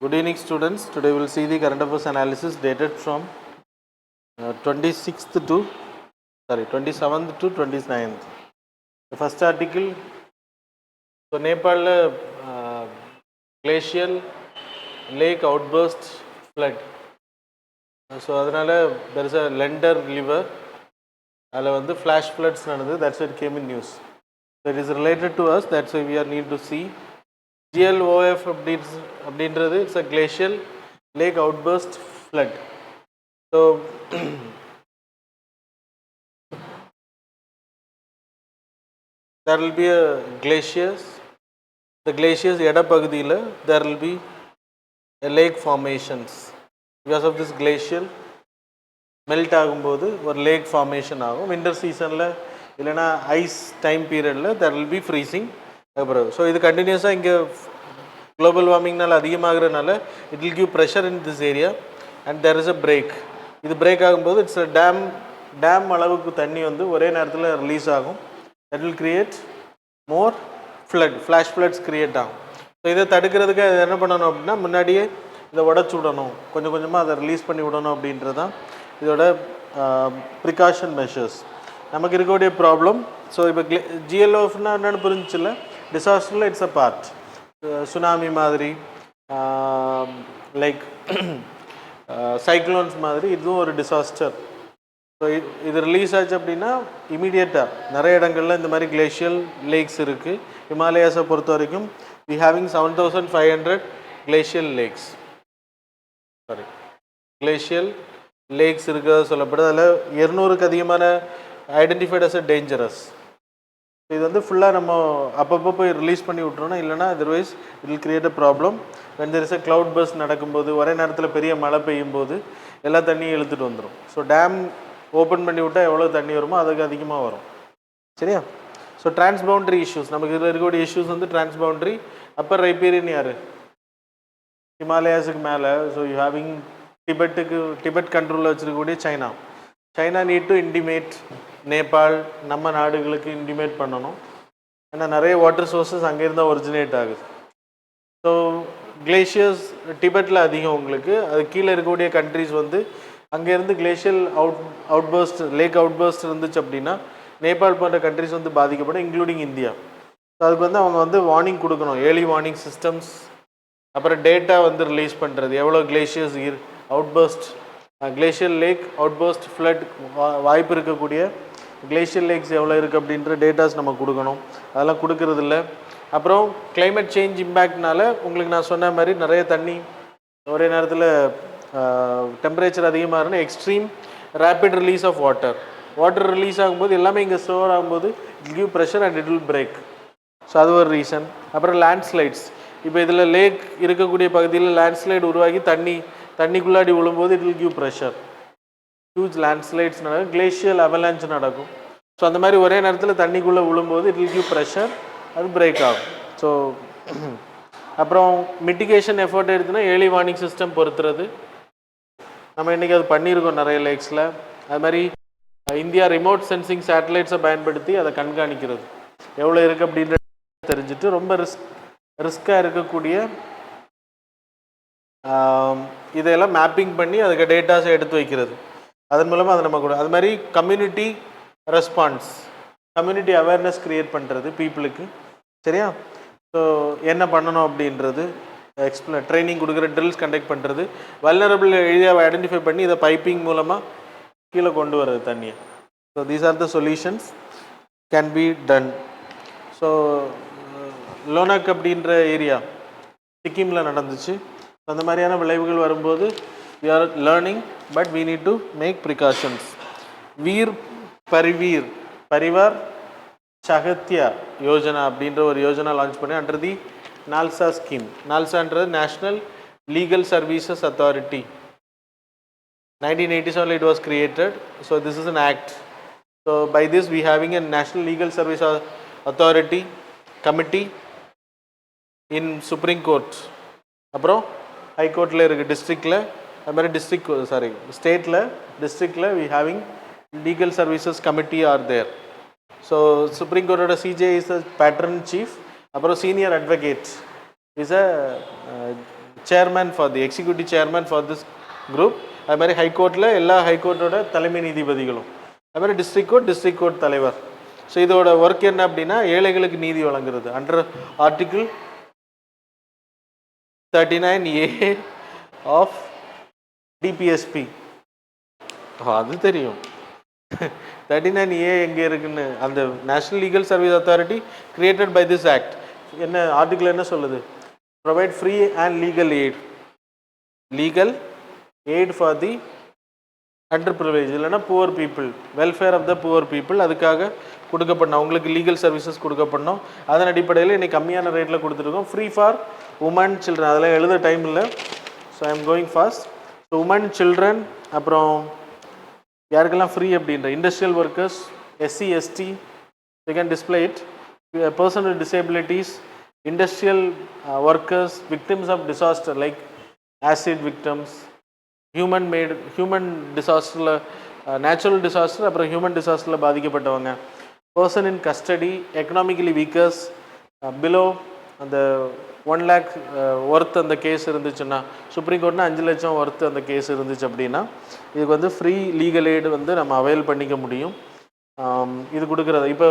Good evening students. Today we will see the current affairs analysis dated from 27th to 29th. The first article, so Nepal glacial lake outburst flood. So adanaala there is a lender river, adha vandu flash floods nadandhu, that's why it came in news. So it is related to us, that's why we are need to see. GLOF அப்படின்றது it's a glacial lake outburst flood. So there will be a glaciers. The glaciers எடப்பகுதியில் there will be a lake formations. Because of this glacial melt ஆகும்போது ஒரு lake formation ஆகும். Winter சீசனில் இல்லைனா ice time பீரியடில் there will be freezing. So இது கண்டினியூஸாக இங்கே global வார்மிங்னால அதிகமாகிறதுனால it will give pressure in this area and there is a break. இது பிரேக் ஆகும்போது இட்ஸ் டேம் அளவுக்கு தண்ணி வந்து ஒரே நேரத்தில் ரிலீஸ் ஆகும். That will create more flash floods create ஆகும். ஸோ இதை தடுக்கிறதுக்கு அது என்ன பண்ணணும் அப்படின்னா முன்னாடியே இதை உடச்சி விடணும், கொஞ்சம் கொஞ்சமாக அதை ரிலீஸ் பண்ணி விடணும் அப்படின்றது தான் இதோட ப்ரிகாஷன் மெஷர்ஸ். நமக்கு இருக்கக்கூடிய ப்ராப்ளம். ஸோ இப்போ ஜிஎல்ஓஃப்னா என்னென்னு புரிஞ்சில்ல, டிசாஸ்டரில் இட்ஸ் அ பார்ட். சுனாமி மாதிரி, லைக் சைக்ளோன்ஸ் மாதிரி இதுவும் ஒரு டிசாஸ்டர். ஸோ இது ரிலீஸ் ஆச்சு அப்படின்னா இமீடியட்டாக நிறைய இடங்களில் இந்த மாதிரி கிளேஷியல் லேக்ஸ் இருக்குது. ஹிமாலயாஸை பொறுத்த வரைக்கும் we having 7500 glacial lakes, glacial lakes இருக்கிறது சொல்லப்படுது. அதில் 200க்கு அதிகமான ஐடென்டிஃபைட் அஸ் அ டேஞ்சரஸ். இது வந்து ஃபுல்லாக நம்ம அப்பப்போ போய் ரிலீஸ் பண்ணி விட்றோன்னா, இல்லைனா otherwise it will create a problem. When there is a cloudburst நடக்கும்போது, ஒரே நேரத்தில் பெரிய மழை பெய்யும் போது எல்லா தண்ணியும் இழுத்துட்டு வந்துடும். ஸோ டேம் ஓப்பன் பண்ணி விட்டால் எவ்வளோ தண்ணி வருமோ அதுக்கு அதிகமாக வரும். சரியா? ஸோ டிரான்ஸ்பவுண்டரி இஷ்யூஸ், நமக்கு இதில் இருக்கக்கூடிய இஷ்யூஸ் வந்து டிரான்ஸ்பவுண்டரி. அப்பர் ரைபீரியன் யார்? ஹிமாலயாஸுக்கு மேலே. ஸோ யூ ஹேவிங் டிபெட் கண்ட்ரோலில் வச்சுருக்கக்கூடிய China need to intimate Nepal, நம்ம நாடுகளுக்கு இன்டிமேட் பண்ணணும். ஏன்னா நிறைய வாட்டர் சோர்ஸஸ் அங்கேருந்து தான் ஒரிஜினேட் ஆகுது. ஸோ கிளேஷியர்ஸ் டிபெட்டில் அதிகம் உங்களுக்கு, அது கீழே இருக்கக்கூடிய கண்ட்ரிஸ் வந்து அங்கேருந்து கிளேஷியல் அவுட்பர்ஸ்ட் லேக் அவுட்பர்ஸ்ட் இருந்துச்சு அப்படின்னா நேபாள் போன்ற கண்ட்ரிஸ் வந்து பாதிக்கப்படும், இன்க்ளூடிங் இந்தியா. ஸோ அதுக்கு வந்து அவங்க வந்து வார்னிங் கொடுக்கணும், ஏர்லி வார்னிங் சிஸ்டம்ஸ். அப்புறம் டேட்டா வந்து ரிலீஸ் பண்ணுறது, எவ்வளோ glaciers outburst, glacial lake outburst flood வாய்ப்பு இருக்கக்கூடிய கிளேஷியல் லேக்ஸ் எவ்வளோ இருக்குது அப்படின்ற டேட்டாஸ் நம்ம கொடுக்கணும். அதெல்லாம் கொடுக்கறதில்ல. அப்புறம் கிளைமேட் சேஞ்ச் இம்பேக்ட்னால உங்களுக்கு நான் சொன்ன மாதிரி நிறைய தண்ணி ஒரே நேரத்தில் டெம்பரேச்சர் அதிகமாக இருந்தால் extreme rapid release of water release ஆகும்போது எல்லாமே இங்கே ஸ்டோர் ஆகும்போது it give pressure and it will break. So அது ஒரு ரீசன். அப்புறம் லேண்ட்ஸ்லைட்ஸ், இப்போ இதில் லேக் இருக்கக்கூடிய பகுதியில் லேண்ட்ஸ்லைடு உருவாகி தண்ணிக்குள்ளாடி விழும்போது it will give pressure. Huge landslides நடக்கும், கிளேஷியல் அவலான்ச் நடக்கும். ஸோ அந்த மாதிரி ஒரே நேரத்தில் தண்ணிக்குள்ளே விழும்போது இட் வில் கிவ் ப்ரெஷர், அது பிரேக் ஆகும். ஸோ அப்புறம் மிட்டிகேஷன் எஃபர்ட் எடுத்துன்னா ஏர்லி வார்னிங் சிஸ்டம் பொறுத்துறது. நம்ம இன்றைக்கி அது பண்ணியிருக்கோம் நிறைய லேக்ஸில். அது மாதிரி இந்தியா ரிமோட் சென்சிங் சேட்டலைட்ஸை பயன்படுத்தி அதை கண்காணிக்கிறது, எவ்வளோ இருக்குது அப்படின்ற தெரிஞ்சுட்டு ரொம்ப ரிஸ்க்காக இருக்கக்கூடிய இதையெல்லாம் மேப்பிங் பண்ணி அதுக்கு டேட்டாஸை எடுத்து வைக்கிறது. அதன் மூலமாக அதை நம்ம கூட அது மாதிரி community response, community awareness create பண்ணுறது பீப்புளுக்கு. சரியா? ஸோ என்ன பண்ணணும் அப்படின்றது ட்ரைனிங் கொடுக்குற, ட்ரில்ஸ் கண்டக்ட் பண்ணுறது, வல்னரபிள் ஏரியாவை ஐடென்டிஃபை பண்ணி இதை பைப்பிங் மூலமாக கீழே கொண்டு வர்றது தண்ணியை. So these are the solutions can be done. So Lhonak அப்படின்ற ஏரியா சிக்கிமில் நடந்துச்சு. அந்த மாதிரியான விளைவுகள் வரும்போது we are learning but we need to make precautions. Parivar சகத்யா Yojana அப்படின்ற ஒரு யோஜனா லான்ச் பண்ணி அண்டர் தி நால்சா ஸ்கீம். நால்சான்றது national legal services authority. 1987 it was created. So this is an act. So by this we having a national legal service authority committee in Supreme Court. அப்புறம் ஹைகோர்ட்டில் இருக்குது, டிஸ்ட்ரிக்டில் அது மாதிரி ஸ்டேட்டில் we having legal services committee are there. So Supreme Court CJ is a patron chief. அப்புறம் senior advocate is a chairman for the executive chairman for this group. அது மாதிரி ஹைகோர்ட்டில் எல்லா ஹைகோர்ட்டோட தலைமை நீதிபதிகளும், அது மாதிரி டிஸ்ட்ரிக்ட் கோர்ட் தலைவர். ஸோ இதோட ஒர்க் என்ன அப்படின்னா ஏழைகளுக்கு நீதி வழங்குறது. Under article 39A of DPSP. அது தெரியும். 39A எங்கே இருக்குன்னு, அந்த national legal service authority created by this act. என்ன ஆர்டிகிள் என்ன சொல்லுது? Provide free and legal aid for the under privilege, இல்லைன்னா poor people, welfare of the poor people. அதுக்காக கொடுக்கப்படணும், அவங்களுக்கு லீகல் சர்வீசஸ் கொடுக்கப்படணும். அதன் அடிப்படையில் இன்றைக்கி கம்மியான ரேட்டில் கொடுத்துருக்கோம். Free for women children. அதெல்லாம் எழுத டைம் இல்லை, so I am going fast. So women children, அப்புறம் யாருக்கெல்லாம் ஃப்ரீ அப்படின்ற industrial workers, SC ST, they can display it, person with disabilities, industrial workers, victims of disaster like acid victims, human disaster, natural disaster, அப்புறம் human disasterல பாதிக்கப்பட்டவங்க, person in custody, economically weakers, below அந்த 1 lakh worth அந்த case இருந்துச்சுன்னா, supreme கோர்ட்னா 5 லட்சம் worth அந்த case இருந்துச்சு அப்படின்னா இதுக்கு வந்து ஃப்ரீ லீகல் எய்டு வந்து நம்ம அவைல் பண்ணிக்க முடியும். இது கொடுக்குறது. இப்போ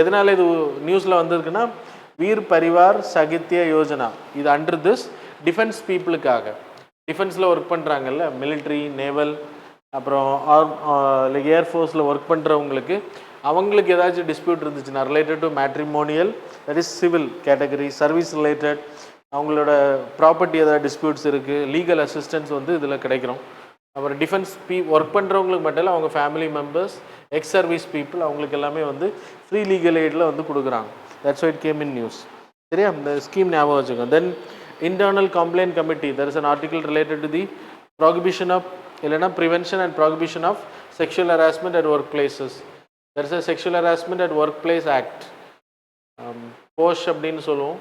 எதனால் இது நியூஸில் வந்திருக்குன்னா, வீர் பரிவார் சகித்ய யோஜனா. இது அண்டர் திஸ் டிஃபென்ஸ் பீப்புளுக்காக, டிஃபென்ஸில் ஒர்க் பண்ணுறாங்கல்ல, மிலிட்ரி, நேவல், அப்புறம் லைக் ஏர்ஃபோர்ஸில் ஒர்க் பண்ணுறவங்களுக்கு, அவங்களுக்கு ஏதாச்சும் டிஸ்பியூட் இருந்துச்சுன்னா related to matrimonial, that is civil category, service related, அவங்களோட ப்ராப்பர்ட்டி ஏதாவது டிஸ்பியூட்ஸ் இருக்குது, லீகல் அசிஸ்டன்ஸ் வந்து இதில் கிடைக்கிறோம். அப்புறம் டிஃபென்ஸ் ஒர்க் பண்ணுறவங்களுக்கு மட்டும் இல்லை, அவங்க family members, ex service people, அவங்களுக்கு எல்லாமே வந்து ஃப்ரீ லீகல் எய்டில் வந்து கொடுக்குறாங்க. That's why it came in news. சரியா? இந்த ஸ்கீம் ஞாபகம் வச்சுக்கோங்க. Then internal complaint committee, there is an article related to the prohibition of, இல்லைனா prevention and prohibition of sexual harassment at work places. There is a sexual harassment at work place act, POSH அப்படின்னு சொல்லுவோம்.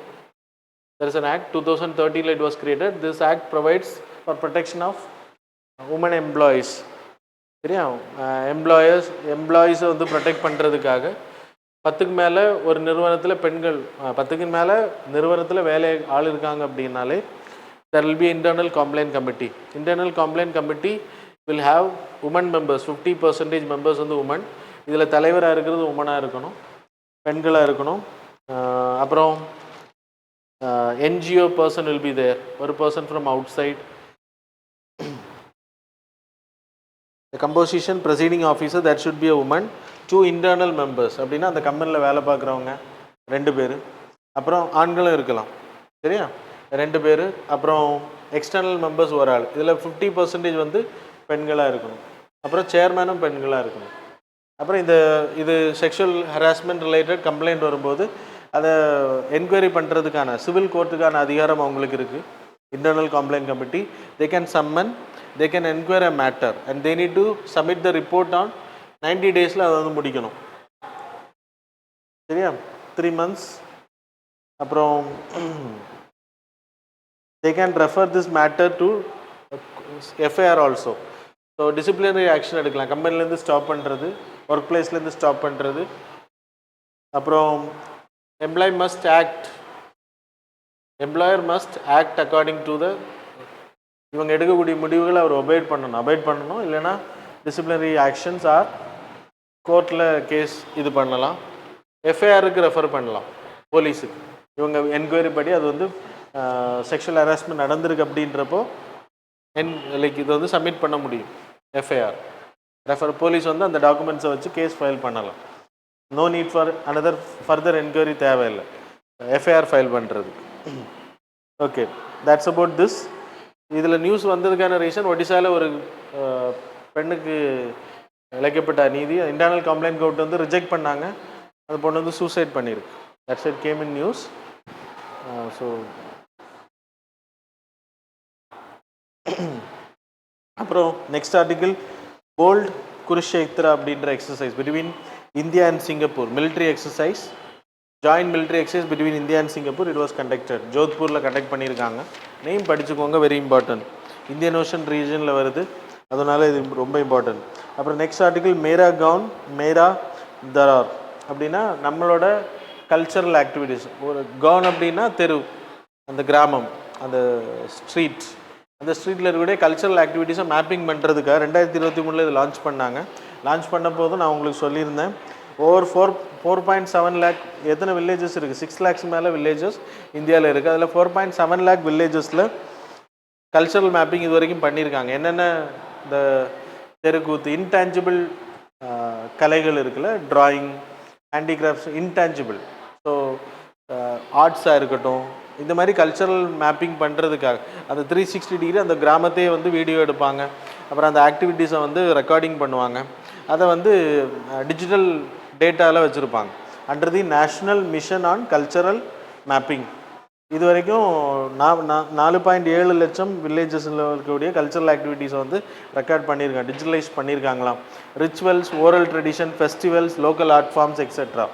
There is an act 2013 it was created. This act provides for protection of women employees. சரியா? எம்ப்ளாயீஸை வந்து protect பண்ணுறதுக்காக 10க்கு மேலே ஒரு நிறுவனத்தில் பெண்கள், 10க்கு மேலே நிறுவனத்தில் வேலை ஆள் இருக்காங்க அப்படின்னாலே there will be internal complaint committee. Internal complaint committee will have women members, 50% members வந்து உமன். இதில் தலைவராக இருக்கிறது உமனாக இருக்கணும், பெண்களாக இருக்கணும். அப்புறம் NGO person will be there, ஒரு person from outside. The composition presiding officer, that should be a woman. 2 internal members, அப்படின்னா அந்த கம்பெனியில் வேலை பார்க்குறவங்க 2 பேர், அப்புறம் ஆண்களும் இருக்கலாம். சரியா? 2 பேர், அப்புறம் எக்ஸ்டர்னல் மெம்பர்ஸ் ஒரு ஆள். இதில் 50% வந்து பெண்களாக இருக்கணும். அப்புறம் சேர்மேனும் பெண்களாக இருக்கணும். அப்புறம் இது செக்ஷுவல் ஹராஸ்மெண்ட் ரிலேட்டட் கம்ப்ளைண்ட் வரும்போது அதை என்கொயரி பண்ணுறதுக்கான சிவில் கோர்ட்டுக்கான அதிகாரம் அவங்களுக்கு இருக்குது. Internal complaint committee, they can summon, they can enquire a matter and they need to submit the report on 90 daysல அதை வந்து முடிக்கணும். சரியா? 3 months. அப்புறம் they can refer this matter to FIR also. So disciplinary action எடுக்கலாம். கம்பெனிலேருந்து stop பண்ணுறது, work பிளேஸ்லேருந்து stop பண்ணுறது. அப்புறம் employer must act according to the, இவங்க எடுக்கக்கூடிய முடிவுகளை அவர் அவாய்ட் பண்ணணும். இல்லைன்னா டிசிப்ளினரி ஆக்ஷன்ஸ் ஆர் கோர்ட்டில் கேஸ் இது பண்ணலாம், எஃப்ஐஆருக்கு ரெஃபர் பண்ணலாம் போலீஸுக்கு. இவங்க என்கொயரி படி அது வந்து செக்ஷுவல் ஹராஸ்மெண்ட் நடந்திருக்கு அப்படின்றப்போ லைக் இது வந்து சப்மிட் பண்ண முடியும். எஃப்ஐஆர் போலீஸ் வந்து அந்த டாக்குமெண்ட்ஸை வச்சு கேஸ் ஃபைல் பண்ணலாம். No need for another further enquiry தேவையில்லை எஃப்ஐஆர் ஃபைல் பண்ணுறது. Okay, that's about this. இதில் நியூஸ் வந்ததுக்கான ரீசன், ஒடிசாவில் ஒரு பெண்ணுக்கு இழைக்கப்பட்ட நீதி இன்டர்னல் கம்ப்ளைண்ட் கோர்ட் வந்து ரிஜெக்ட் பண்ணாங்க. அது பொண்ணு வந்து சூசைட் பண்ணியிருக்கு. That's it came in news. So அப்புறம் நெக்ஸ்ட் ஆர்டிக்கிள், போல்ட் குருஷேத்ரா அப்படின்ற exercise between India and Singapore, military exercise, joint military exercise between India and Singapore. It was conducted, ஜோத்பூரில் conduct பண்ணியிருக்காங்க. நேம் படிச்சுக்கோங்க, வெரி இம்பார்ட்டன்ட். இந்தியன் ஓஷன் ரீஜனில் வருது, அதனால இது ரொம்ப இம்பார்ட்டன்ட். அப்புறம் நெக்ஸ்ட் ஆர்டிக்கிள், மேரா கவுன் மேரா தரார் அப்படின்னா நம்மளோட கல்ச்சரல் ஆக்டிவிட்டீஸ். ஒரு கவுன் அப்படின்னா தெரு, அந்த கிராமம், அந்த ஸ்ட்ரீட், அந்த ஸ்ட்ரீட்டில் இருக்கக்கூடிய கல்ச்சரல் ஆக்டிவிட்டீஸை மேப்பிங் பண்ணுறதுக்காக 2023 இது லான்ச் பண்ணாங்க. லான்ச் பண்ண போதும் நான் உங்களுக்கு சொல்லியிருந்தேன், ஓவர் 4.7 லேக் எத்தனை வில்லேஜஸ் இருக்குது, 6 லேக்ஸ் மேலே வில்லேஜஸ் இந்தியாவில் இருக்குது. அதில் 4.7 லேக் வில்லேஜஸில் கல்ச்சரல் மேப்பிங் இது வரைக்கும் பண்ணியிருக்காங்க. என்னென்ன இந்த தெருக்கூத்து, இன்டான்ஜிபிள் கலைகள் இருக்குல்ல, ட்ராயிங், ஹேண்டிகிராஃப்ட்ஸ், இன்டான்ஜிபிள், ஸோ ஆர்ட்ஸாக இருக்கட்டும், இந்த மாதிரி கல்ச்சரல் மேப்பிங் பண்ணுறதுக்காக அந்த 360 டிகிரி அந்த கிராமத்தையே வந்து வீடியோ எடுப்பாங்க. அப்புறம் அந்த ஆக்டிவிட்டீஸை வந்து ரெக்கார்டிங் பண்ணுவாங்க. அதை வந்து டிஜிட்டல் டேட்டாவில் வச்சுருப்பாங்க. Under the national mission on cultural mapping இது வரைக்கும் 4.7 லட்சம் வில்லேஜஸில் இருக்கக்கூடிய கல்ச்சரல் ஆக்டிவிட்டீஸை வந்து ரெக்கார்ட் பண்ணியிருக்காங்க, டிஜிட்டலைஸ் பண்ணியிருக்காங்களாம். Rituals, oral tradition, festivals, local art forms etcetera.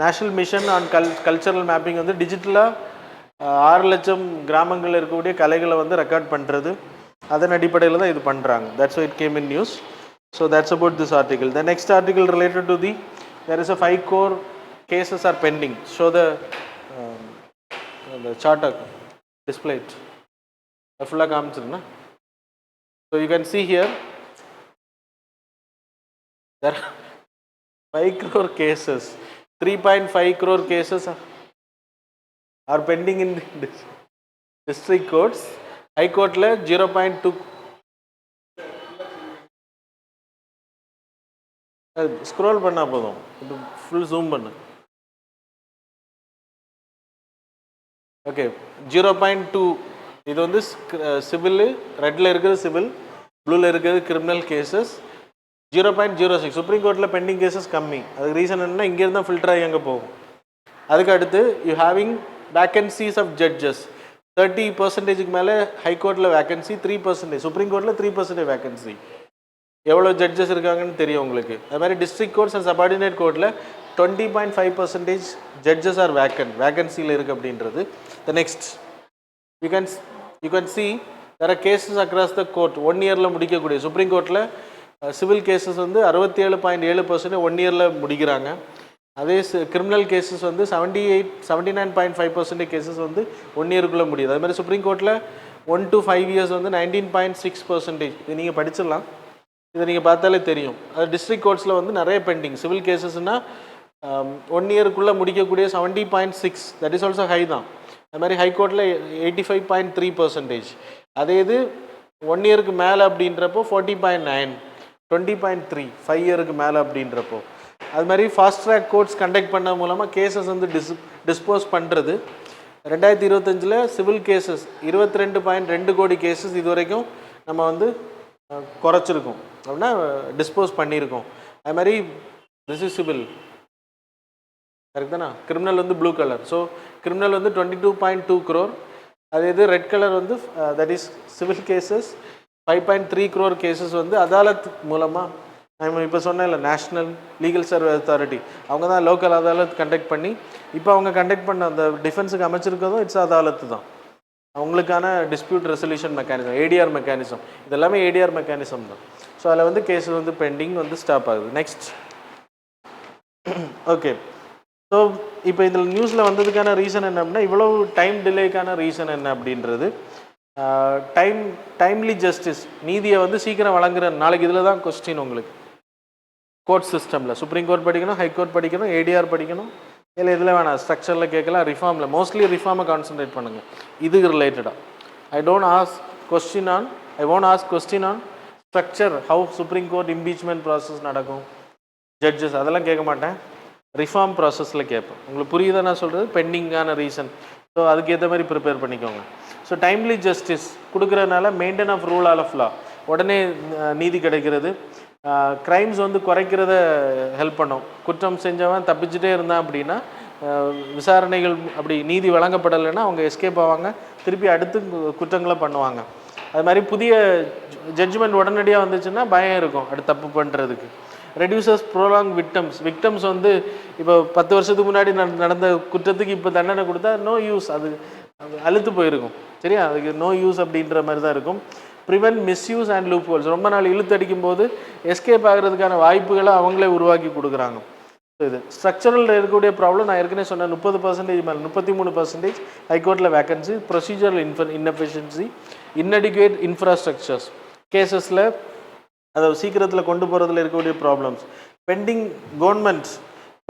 National mission on cultural mapping வந்து டிஜிட்டலாக 6 லட்சம் கிராமங்களில் இருக்கக்கூடிய கலைகளை வந்து ரெக்கார்ட் பண்ணுறது, அதன் அடிப்படையில் தான் இது பண்ணுறாங்க. That's why it came in news. So that's about this article. The next article related to the there is a 5 core cases are pending. Show the chart display it. Full kaamichirna. So you can see here there are 5 crore cases. 3.5 crore cases are pending in the district courts. High court la 0.2. Scroll பண்ணா போதும், இது full zoom பண்ணு. Okay, 0.2 இது வந்து civil, ரெட்டில் இருக்கிறது civil, ப்ளூவில் இருக்கிறது கிரிமினல் கேசஸ். 0.06 சுப்ரீம் கோர்ட்டில் பெண்டிங் கேசஸ் கம்மி. அதுக்கு ரீசன் என்னன்னா இங்கேருந்து தான் ஃபில்டர் ஆகி அங்கே போகும். அதுக்கு அடுத்து you having vacancies of judges 30% மேலே ஹைகோர்ட்டில் வேக்கன்சி, 3%, சுப்ரீம் கோர்ட்டில் 3% வேக்கன்சி. எவ்வளோ ஜட்ஜஸ் இருக்காங்கன்னு தெரியும் உங்களுக்கு. அது மாதிரி டிஸ்ட்ரிக்ட் கோர்ட்ஸ் அண்ட் சபார்டினேட் கோர்ட்டில் 20.5% ஜட்ஜஸ் ஆர் வேக்கன்சியில் இருக்குது அப்படின்றது. The next you can see வேறு கேசஸ் அக்ராஸ் த கோர்ட் 1 இயரில் முடிக்கக்கூடிய. சுப்ரீம் கோர்ட்டில் சிவில் கேசஸ் வந்து 67.7% 1 இயரில் முடிக்கிறாங்க. அதே கிரிமினல் கேசஸ் வந்து 79.5% கேசஸ் வந்து 1 இயருக்குள்ளே முடியுது. அது மாதிரி சுப்ரீம் கோர்ட்டில் 1 to 5 இயர்ஸ் வந்து 19.6%. இது நீங்கள் படிச்சிடலாம், இதை நீங்கள் பார்த்தாலே தெரியும். அது டிஸ்ட்ரிக்ட் கோர்ட்ஸில் வந்து நிறைய பெண்டிங். சிவில் கேசஸ்னால் 1 இயருக்குள்ளே முடிக்கக்கூடிய 70.6, தட் இஸ் ஆல்சோ ஹை தான். அது மாதிரி ஹைகோர்ட்டில் 85.3%. அதே இது 1 இயருக்கு மேலே அப்படின்றப்போ 40.9, 20.3, 5 இயருக்கு மேலே அப்படின்றப்போ. அது மாதிரி ஃபாஸ்ட் ட்ராக் கோர்ட்ஸ் கண்டக்ட் பண்ண மூலமாக கேசஸ் வந்து டிஸ்போஸ் பண்ணுறது. 2025 சிவில் கேசஸ் 22.2 கோடி கேசஸ் இது வரைக்கும் நம்ம வந்து குறைச்சிருக்கோம் அப்படின்னா டிஸ்போஸ் பண்ணியிருக்கோம். அது மாதிரி திஸ் இஸ் சிவில், கரெக்ட் தானே? கிரிமினல் வந்து ப்ளூ கலர், ஸோ கிரிமினல் வந்து 22.2 crore. அது இது ரெட் கலர் வந்து that is civil cases. 5.3 crore cases வந்து அதாலத் மூலமாக, நம்ம இப்போ சொன்னேன்ல நேஷ்னல் லீகல் சர்வீஸ் அத்தாரிட்டி, அவங்க தான் லோக்கல் அதாலத் கண்டக்ட் பண்ணி இப்போ அவங்க கண்டக்ட் பண்ண அந்த டிஃபென்ஸுக்கு அமைச்சிருக்கிறதும் இட்ஸ் அதாலத்து தான். அவங்களுக்கான dispute resolution mechanism, ADR mechanism, இதெல்லாமே ஏடிஆர் மெக்கானிசம் தான். ஸோ அதில் வந்து கேஸ் வந்து பெண்டிங் வந்து ஸ்டாப் ஆகுது. நெக்ஸ்ட் ஓகே, ஸோ இப்போ இதில் நியூஸில் வந்ததுக்கான ரீசன் என்ன அப்படின்னா, இவ்வளோ டைம் டிலேக்கான ரீசன் என்ன அப்படின்றது, டைம்லி ஜஸ்டிஸ், நீதியை வந்து சீக்கிரம் வழங்குற. நாளைக்கு இதில் தான் கொஸ்டின் உங்களுக்கு. கோர்ட் சிஸ்டமில் சுப்ரீம் கோர்ட் படிக்கணும், ஹைகோர்ட் படிக்கணும், ஏடிஆர் படிக்கணும், இல்லை இதில் வேணாம், ஸ்ட்ரக்சரில் கேட்கலாம், ரிஃபார்மில் மோஸ்ட்லி ரிஃபார்மை கான்சன்ட்ரேட் பண்ணுங்கள். இதுக்கு ரிலேட்டடாக I won't ask question on structure, how supreme court impeachment process நடக்கும், ஜட்ஜஸ், அதெல்லாம் கேட்க மாட்டேன். ரிஃபார்ம் ப்ராசஸில் கேட்பேன். உங்களுக்கு புரியுதா நான் சொல்கிறது? பெண்டிங்கான ரீசன். ஸோ அதுக்கேற்ற மாதிரி ப்ரிப்பேர் பண்ணிக்கோங்க. ஸோ டைம்லி ஜஸ்டிஸ் கொடுக்குறதுனால maintain of rule of law, உடனே நீதி கிடைக்கிறது. க்ரைம்ஸ் வந்து குறைக்கிறத ஹெல்ப் பண்ணும். குற்றம் செஞ்சவன் தப்பிச்சுட்டே இருந்தான் அப்படின்னா விசாரணைகள் அப்படி நீதி வழங்கப்படலைன்னா அவங்க எஸ்கேப் ஆவாங்க, திருப்பி அடுத்து குற்றங்களை பண்ணுவாங்க. அது மாதிரி புதிய ஜட்ஜ்மெண்ட் உடனடியாக வந்துச்சுன்னா பயம் இருக்கும் அடுத்து தப்பு பண்ணுறதுக்கு. ரெடியூசஸ் ப்ரோலாங் விக்டம்ஸ் வந்து இப்போ 10 வருஷத்துக்கு முன்னாடி நடந்த குற்றத்துக்கு இப்போ தண்டனை கொடுத்தா நோ யூஸ், அது அழுத்து போயிருக்கும். சரியா, அதுக்கு நோ யூஸ் அப்படின்ற மாதிரி தான் இருக்கும். Prevent misuse and loop holes, ரொம்ப நாள் இழுத்து அடிக்கும் போது எஸ்கேப் ஆகிறதுக்கான வாய்ப்புகளை அவங்களே உருவாக்கி கொடுக்குறாங்க. இது ஸ்ட்ரக்சரல் இருக்கக்கூடிய ப்ராப்ளம் நான் ஏற்கனவே சொன்னேன் 30% மேலே 33% ஹைகோர்ட்டில் vacancy, procedural inefficiency, inadequate infrastructures கேசஸில் அதை சீக்கிரத்தில் கொண்டு போகிறதுல இருக்கக்கூடிய ப்ராப்ளம்ஸ், பெண்டிங் கவர்மெண்ட்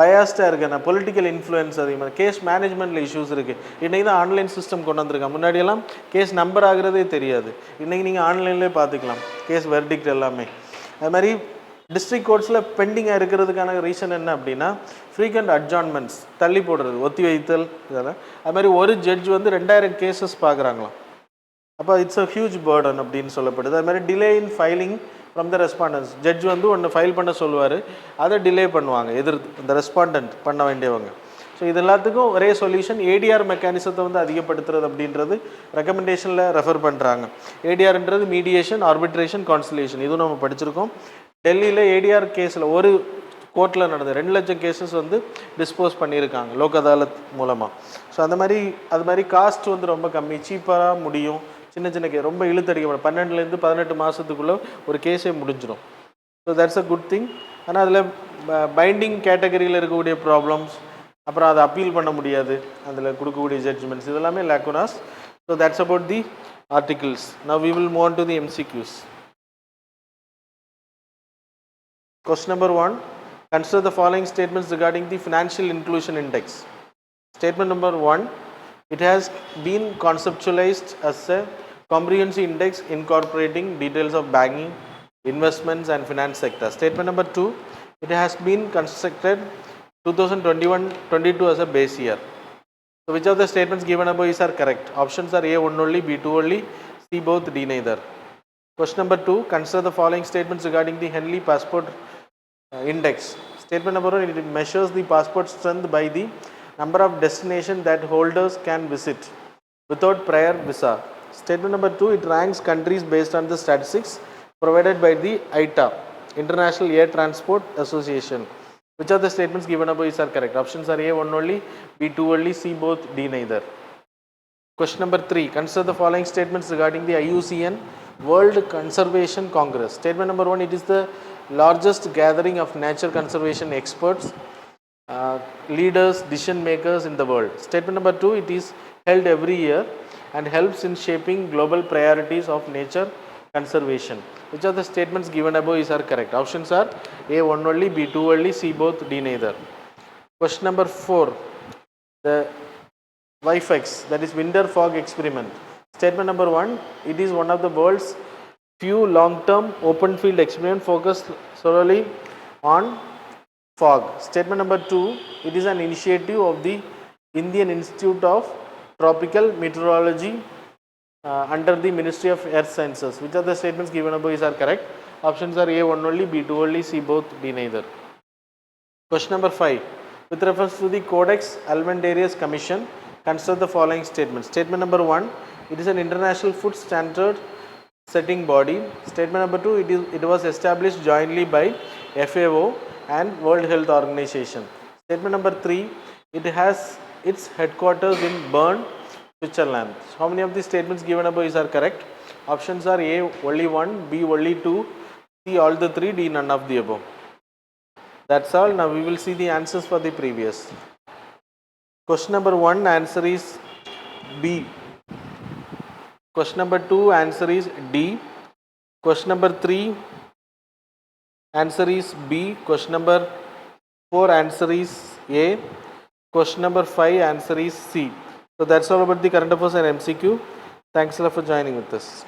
பயாஸ்டாக இருக்குண்ணா, பொலிட்டிக்கல் இன்ஃப்ளூயன்ஸ் அதிகமாக, கேஸ் மேனேஜ்மெண்ட்டில் இஷ்யூஸ் இருக்குது. இன்றைக்கி தான் ஆன்லைன் சிஸ்டம் கொண்டு வந்திருக்காங்க. முன்னாடியெல்லாம் கேஸ் நம்பர் ஆகிறதே தெரியாது. இன்றைக்கி நீங்கள் ஆன்லைன்லேயே பார்த்துக்கலாம் கேஸ் வெர்டிக்ட் எல்லாமே. அது மாதிரி டிஸ்ட்ரிக்ட் கோர்ட்ஸில் பெண்டிங்காக இருக்கிறதுக்கான ரீசன் என்ன அப்படின்னா ஃப்ரீக்வெண்ட் அட்ஜான்மெண்ட்ஸ், தள்ளி போடுறது, ஒத்தி வைத்தல் இதெல்லாம். அது மாதிரி ஒரு ஜட்ஜ் வந்து 2000 கேசஸ் பார்க்குறாங்களாம். அப்போ இட்ஸ் அ ஹியூஜ் பேர்டன் அப்படின்னு சொல்லப்படுது. அது மாதிரி delay in filing from the respondents, judge வந்து ஒன்று ஃபைல் பண்ண சொல்லுவார், அதை டிலே பண்ணுவாங்க இந்த ரெஸ்பாண்டன்ட் பண்ண வேண்டியவங்க. ஸோ இது எல்லாத்துக்கும் ஒரே சொல்யூஷன் ஏடிஆர் மெக்கானிசத்தை வந்து அதிகப்படுத்துறது அப்படின்றது ரெக்கமெண்டேஷனில் ரெஃபர் பண்ணுறாங்க. ஏடிஆர்ன்றது மீடியேஷன், ஆர்பிட்ரேஷன், கான்சிலியேஷன், இதுவும் நம்ம படிச்சிருக்கோம். டெல்லியில் ஏடிஆர் கேஸில் ஒரு கோர்ட்டில் நடந்த 2 லட்சம் கேசஸ் வந்து டிஸ்போஸ் பண்ணியிருக்காங்க லோக் அதாலத் மூலமாக. ஸோ அது மாதிரி காஸ்ட் வந்து ரொம்ப கம்மி, சீப்பாக முடியும். சின்ன சின்ன ரொம்ப இழுத்தடிக்கப்படும், 12லேருந்து 18 மாதத்துக்குள்ளே ஒரு கேஸே முடிஞ்சிடும். So that's a good thing. ஆனால் அதில் பைண்டிங் கேட்டகரியில் இருக்கக்கூடிய ப்ராப்ளம்ஸ், அப்புறம் அதை அப்பீல் பண்ண முடியாது, அதில் கொடுக்கக்கூடிய ஜட்ஜ்மெண்ட்ஸ், இதெல்லாமே lacunas. So that's about the articles. Now we will move on to the MCQs. Question number 1. Consider the following statements regarding the Financial Inclusion Index. Statement number 1. It has been conceptualized as a comprehensive index incorporating details of banking, investments and finance sector. Statement number 2. It has been constructed 2021-22 as a base year. So which of the statements given above are correct? Options are A 1 only, B 2 only, C both, D neither. Question number 2. Consider the following statements regarding the Henley Passport Index. Statement number 1. It measures the passport strength by the number of destinations that holders can visit without prior visa. Statement number 2. It ranks countries based on the statistics provided by the ITA, International Air Transport Association. Which of the statements given above are correct? Options are A 1 only, B 2 only, C both, D neither. Question number 3. Consider the following statements regarding the IUCN World Conservation Congress. Statement number 1. It is the largest gathering of nature conservation experts, leaders, decision makers in the world. Statement number 2. It is held every year and helps in shaping global priorities of nature conservation. Which of the statements given above are correct? Options are A 1 only, B 2 only, C both, D neither. Question number 4. The WIFEX, that is winter fog experiment. Statement number 1. It is one of the world's few long-term open field experiments focused solely on fog. Statement number 2. It is an initiative of the Indian Institute of Tropical Meteorology under the Ministry of Earth Sciences. Which of the statements given above are correct? Options are A 1 only, B 2 only, C both, D neither. Question number 5. With reference to the Codex Alimentarius Commission, consider the following statements. Statement number 1. It is an international food standard setting body. Statement number 2. It was established jointly by FAO and World Health Organization. Statement number 3. It has its headquarters in Bern, Switzerland. How many of the statements given above are correct? Options are A only 1, B only 2, C all the 3, D none of the above. That's all. Now we will see the answers for the previous. Question number 1, answer is B. Question number 2, answer is D. Question number 3, answer is B. Question number 4, answer is A. Question number 5, answer is C. So that's all about the current affairs and MCQ. Thanks a lot for joining with us.